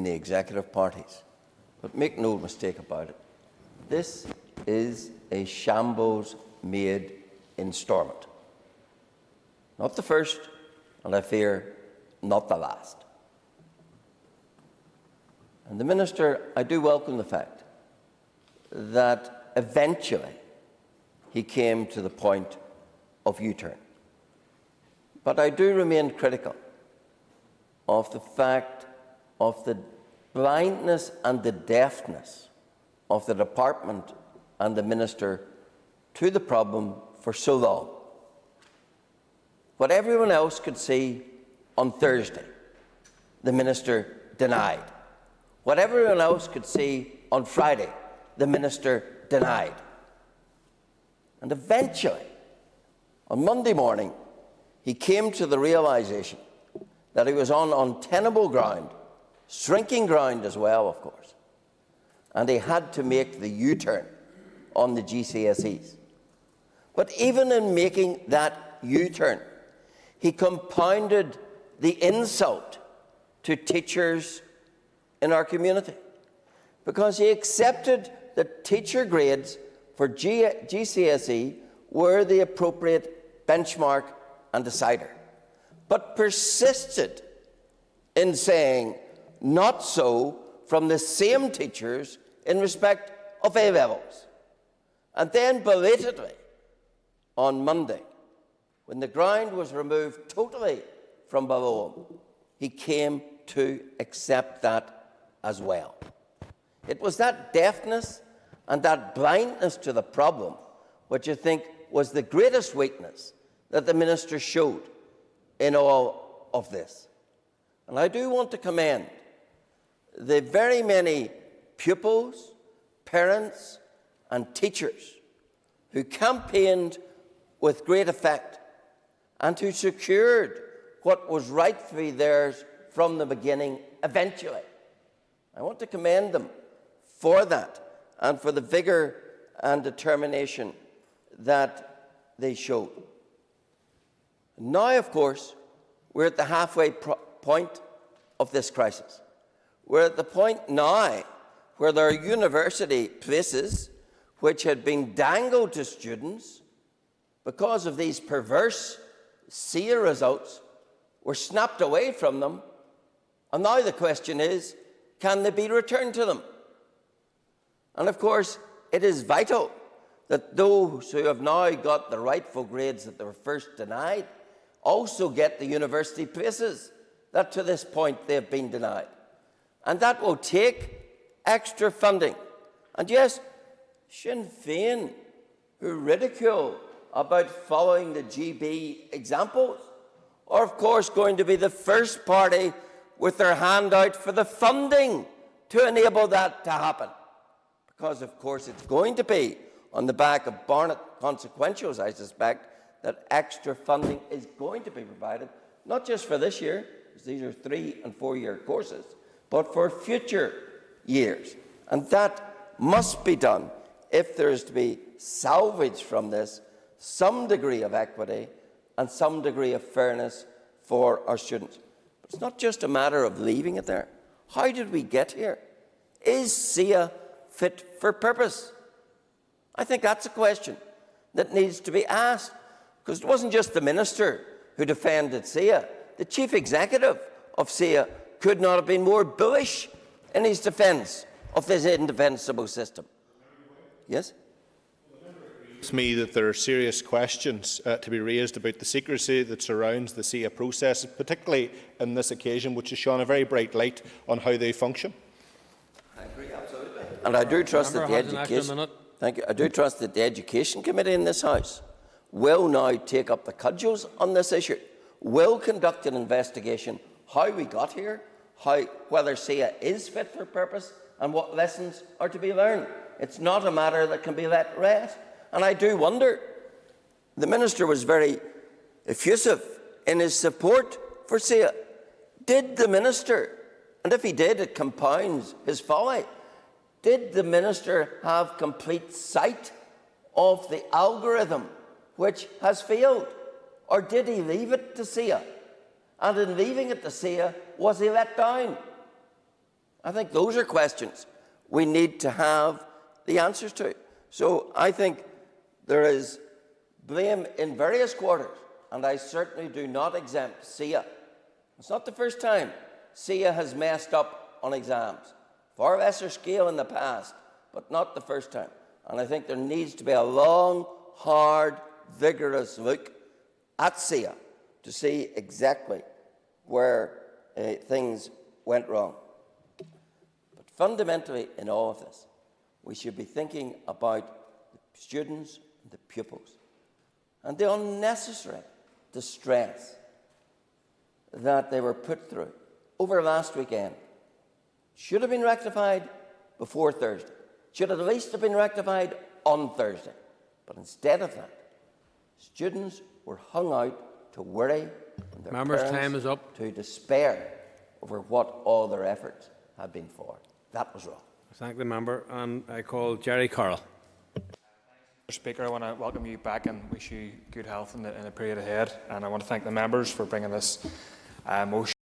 the executive parties. But make no mistake about it, this is a shambles made in Stormont. Not the first, and I fear not the last. And the Minister, I do welcome the fact that eventually he came to the point of U-turn. But I do remain critical of the fact of the blindness and the deafness of the department and the Minister to the problem for so long. What everyone else could see on Thursday, the Minister denied. What everyone else could see on Friday, the Minister denied. And eventually, on Monday morning, he came to the realisation that he was on untenable ground, shrinking ground as well, of course, and he had to make the U-turn on the GCSEs. But even in making that U-turn, he compounded the insult to teachers in our community, because he accepted that teacher grades for GCSE were the appropriate benchmark and decider, but persisted in saying not so from the same teachers in respect of A-levels. And then belatedly, on Monday, when the ground was removed totally from below him, he came to accept that as well. It was that deafness and that blindness to the problem which I think was the greatest weakness that the Minister showed in all of this. And I do want to commend the very many pupils, parents and teachers who campaigned with great effect and who secured what was rightfully theirs from the beginning eventually. I want to commend them for that and for the vigour and determination that they showed. Now, of course, we're at the halfway point of this crisis. We're at the point now where there are university places which had been dangled to students because of these perverse SEA results were snapped away from them, and now the question is, can they be returned to them? And of course, it is vital that those who have now got the rightful grades that they were first denied also get the university places that to this point they have been denied. And that will take extra funding. And yes, Sinn Féin, who ridicule about following the GB examples, are of course going to be the first party with their hand out for the funding to enable that to happen. Because of course it's going to be on the back of Barnett consequentials, I suspect, that extra funding is going to be provided, not just for this year, because these are 3- and 4-year courses, but for future years. And that must be done if there is to be salvage from this some degree of equity and some degree of fairness for our students. But it's not just a matter of leaving it there. How did we get here? Is SEA fit for purpose? I think that's a question that needs to be asked, because it wasn't just the Minister who defended SEA. The Chief Executive of SEA could not have been more bullish in his defence of this indefensible system. Yes? To me that there are serious questions to be raised about the secrecy that surrounds the SEA process, particularly in this occasion, which has shone a very bright light on how they function. I agree, absolutely. And I do trust that the Education Committee in this House will now take up the cudgels on this issue, will conduct an investigation how we got here, whether SEA is fit for purpose, and what lessons are to be learned. It's not a matter that can be let rest. And I do wonder, the Minister was very effusive in his support for SEA. Did the Minister, and if he did, it compounds his folly, did the Minister have complete sight of the algorithm which has failed? Or did he leave it to SEA? And in leaving it to SEA, was he let down? I think those are questions we need to have the answers to. So I think there is blame in various quarters, and I certainly do not exempt SIA. It's not the first time SIA has messed up on exams. Far lesser scale in the past, but not the first time. And I think there needs to be a long, hard, vigorous look at SIA to see exactly where things went wrong. But fundamentally in all of this, we should be thinking about the students and the pupils and the unnecessary distress that they were put through over last weekend. Should have been rectified before Thursday. Should at least have been rectified on Thursday. But instead of that, students were hung out to worry and their Members' parents time is up. to despair over what all their efforts had been for. That was wrong. I thank the member, and I call Jerry Carroll. Mr. Speaker, I want to welcome you back and wish you good health in the period ahead. And I want to thank the members for bringing this motion.